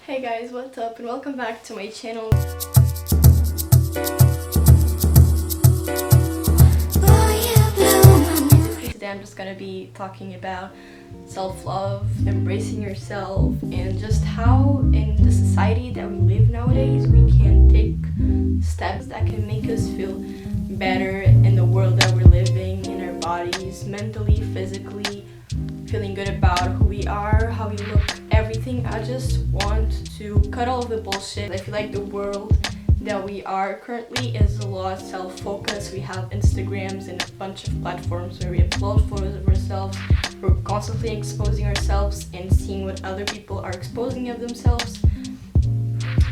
Hey guys, what's up and welcome back to my channel. Today I'm just gonna be talking about self-love, embracing yourself, and just how in the society that we live nowadays we can take steps that can make us feel better in the world that we're living, in our bodies, mentally, physically, feeling good about who we are, how we look, everything. I just want to cut all of the bullshit. I feel like the world that we are currently is a lot self-focused. We have Instagrams and a bunch of platforms where we upload photos of ourselves. We're constantly exposing ourselves and seeing what other people are exposing of themselves.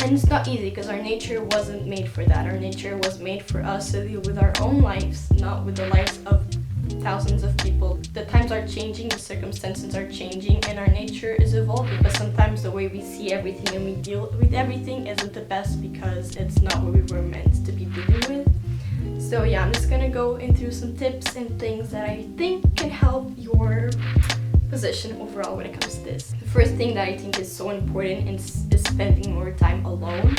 And it's not easy because our nature wasn't made for that. Our nature was made for us to deal with our own lives, not with the lives of thousands of people. The times are changing, the circumstances are changing, and our nature is evolving. But sometimes the way we see everything and we deal with everything isn't the best because it's not what we were meant to be dealing with. So yeah, I'm just gonna go into some tips and things that I think can help your position overall when it comes to this. The first thing that I think is so important is spending more time alone.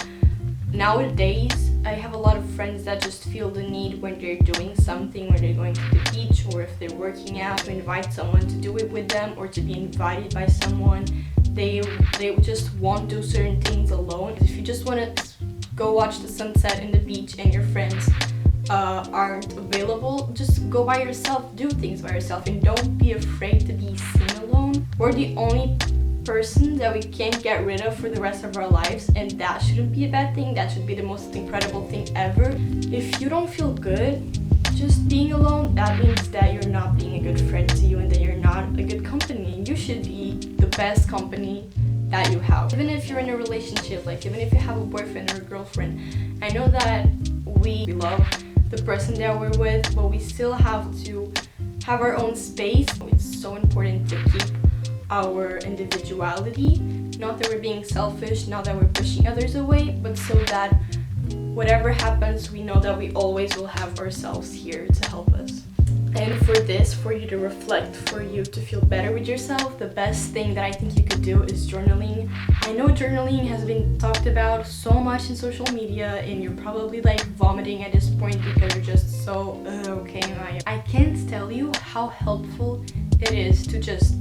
Nowadays, I have a lot of friends that just feel the need when they're doing something, when they're going to the beach or if they're working out, to invite someone to do it with them or to be invited by someone. They just won't do certain things alone. If you just want to go watch the sunset in the beach and your friends aren't available, just go by yourself, do things by yourself, and don't be afraid to be seen alone. We're the only person that we can't get rid of for the rest of our lives, and that shouldn't be a bad thing. That should be the most incredible thing ever. If you don't feel good just being alone, that means that you're not being a good friend to you and that you're not a good company. You should be the best company that you have. Even if you're in a relationship, like even if you have a boyfriend or a girlfriend, I know that we love the person that we're with, but we still have to have our own space. It's so important to keep our individuality, not that we're being selfish, not that we're pushing others away, but so that whatever happens, we know that we always will have ourselves here to help us. And for this, for you to reflect, for you to feel better with yourself, the best thing that I think you could do is journaling. I know journaling has been talked about so much in social media and you're probably like vomiting at this point because you're just so okay. I can't tell you how helpful it is to just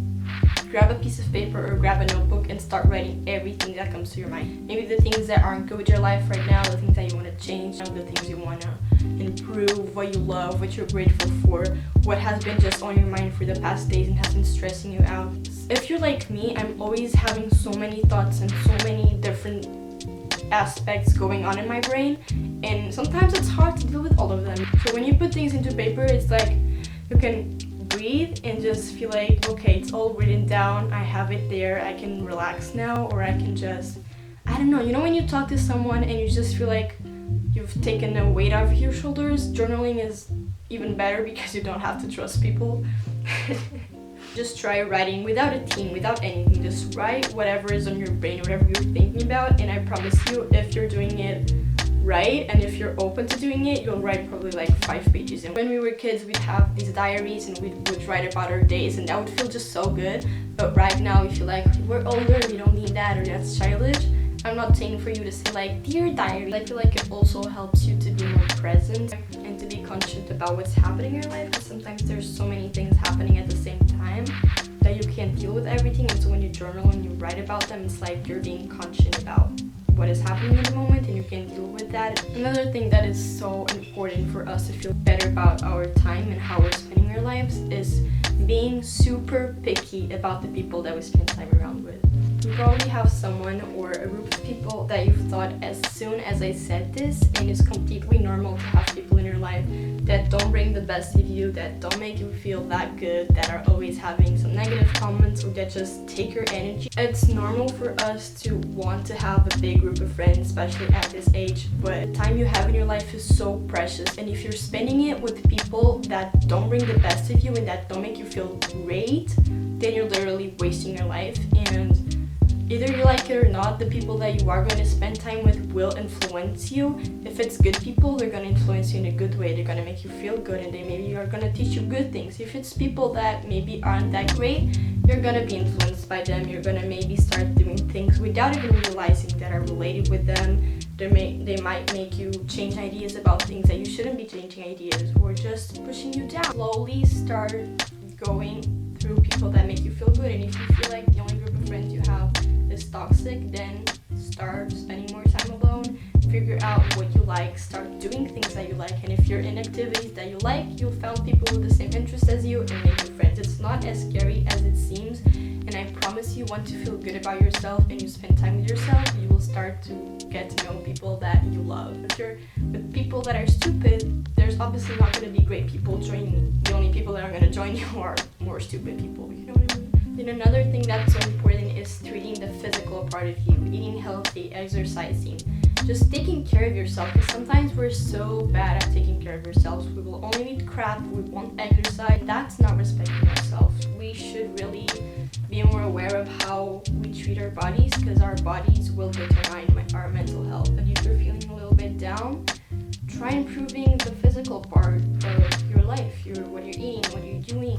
grab a piece of paper or grab a notebook and start writing everything that comes to your mind. Maybe the things that aren't good with your life right now, the things that you want to change, the things you want to improve, what you love, what you're grateful for, what has been just on your mind for the past days and has been stressing you out. If you're like me, I'm always having so many thoughts and so many different aspects going on in my brain, and sometimes it's hard to deal with all of them. So when you put things into paper, it's like you can breathe and just feel like, okay, it's all written down, I have it there, I can relax now, or I can just, I don't know, you know when you talk to someone and you just feel like you've taken a weight off your shoulders? Journaling is even better because you don't have to trust people. Just try writing without a team, without anything, just write whatever is on your brain, whatever you're thinking about, and I promise you, if you're doing it right and if you're open to doing it, you'll write probably like 5 pages. And when we were kids, we'd have these diaries and we would write about our days, and that would feel just so good. But right now we feel like we're older, we don't need that, or that's childish. I'm not saying for you to say like, dear diary. I feel like it also helps you to be more present and to be conscious about what's happening in your life, because sometimes there's so many things happening at the same time that you can't deal with everything. And so when you journal and you write about them, it's like you're being conscious about what is happening in the moment and you can deal with that. Another thing that is so important for us to feel better about our time and how we're spending our lives is being super picky about the people that we spend time around with. You probably have someone or a group of people that you've thought as soon as I said this, and it's completely normal to have people in your life that don't bring the best of you, that don't make you feel that good, that are always having some negative comments or that just take your energy. It's normal for us to want to have a big group of friends, especially at this age, but the time you have in your life is so precious, and if you're spending it with people that don't bring the best of you and that don't make you feel great, then you're literally wasting your life. And Either you like it or not, the people that you are going to spend time with will influence you. If it's good people, they're going to influence you in a good way. They're going to make you feel good, and they maybe are going to teach you good things. If it's people that maybe aren't that great, you're going to be influenced by them. You're going to maybe start doing things without even realizing that are related with them. They might make you change ideas about things that you shouldn't be changing ideas, or just pushing you down. Slowly start going through people that make you feel good, and if you feel like the only group of friends you have is toxic, then start spending more time alone. Figure out what you like, start doing things that you like, and if you're in activities that you like, you'll find people with the same interests as you and make new friends. It's not as scary as it seems, and I promise you, once you feel good about yourself and you spend time with yourself, you will start to get to know people that you love. If you're with people that are stupid, there's obviously not going to be great people joining you. The only people that are going to join you are more stupid people, you know what I mean? Then another thing that's so important is treating the physical part of you, eating healthy, exercising, just taking care of yourself, because sometimes we're so bad at taking care of ourselves. We will only eat crap, we won't exercise. That's not respecting ourselves. We should really be more aware of how we treat our bodies, because our bodies will determine our mental health. And if you're feeling a little bit down, try improving the physical part of your life, what you're eating, what you're doing.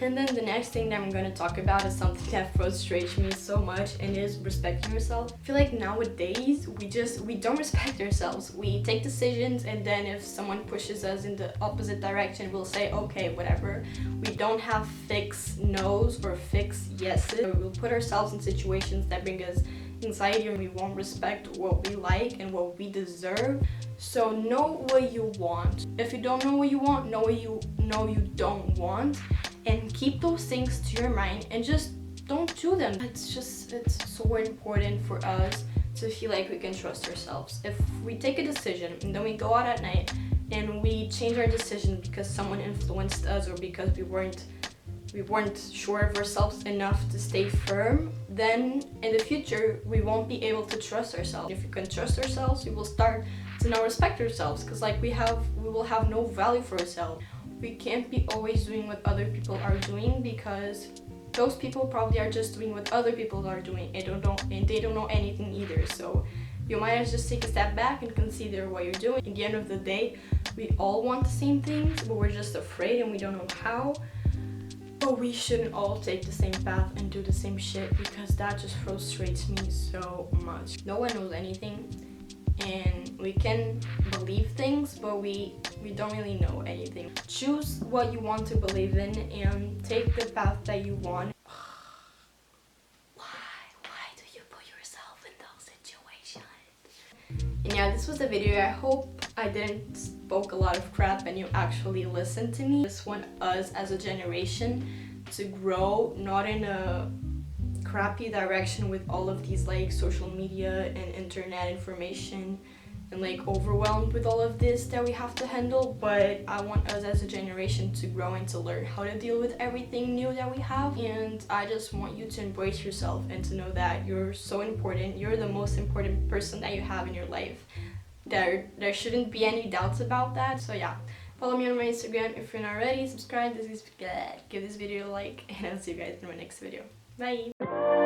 And then the next thing that I'm going to talk about is something that frustrates me so much, and is respecting yourself. I feel like nowadays we don't respect ourselves. We take decisions, and then if someone pushes us in the opposite direction, we'll say okay, whatever. We don't have fixed no's or fixed yeses. We'll put ourselves in situations that bring us anxiety, and we won't respect what we like and what we deserve. So know what you want. If you don't know what you want, know what you don't want, and keep those things to your mind and just don't do them. It's so important for us to feel like we can trust ourselves. If we take a decision and then we go out at night and we change our decision because someone influenced us, or because we weren't sure of ourselves enough to stay firm, then in the future we won't be able to trust ourselves. If we can trust ourselves, we will start to now respect ourselves, because we will have no value for ourselves. We can't be always doing what other people are doing, because those people probably are just doing what other people are doing and they don't know anything either. So you might as well just take a step back and consider what you're doing. At the end of the day, we all want the same things, but we're just afraid and we don't know how. But we shouldn't all take the same path and do the same shit, because that just frustrates me so much. No one knows anything, and we can believe things, but we don't really know anything. Choose what you want to believe in and take the path that you want. Why do you put yourself in those situations? And yeah, this was the video. I hope I didn't spoke a lot of crap and you actually listened to me. I just want us as a generation to grow, not in a crappy direction with all of these like social media and internet information, and like overwhelmed with all of this that we have to handle. But I want us as a generation to grow and to learn how to deal with everything new that we have. And I just want you to embrace yourself and to know that you're so important. You're the most important person that you have in your life. There shouldn't be any doubts about that. So yeah, follow me on my Instagram if you're not already. Subscribe, give this video a like, and I'll see you guys in my next video. Bye!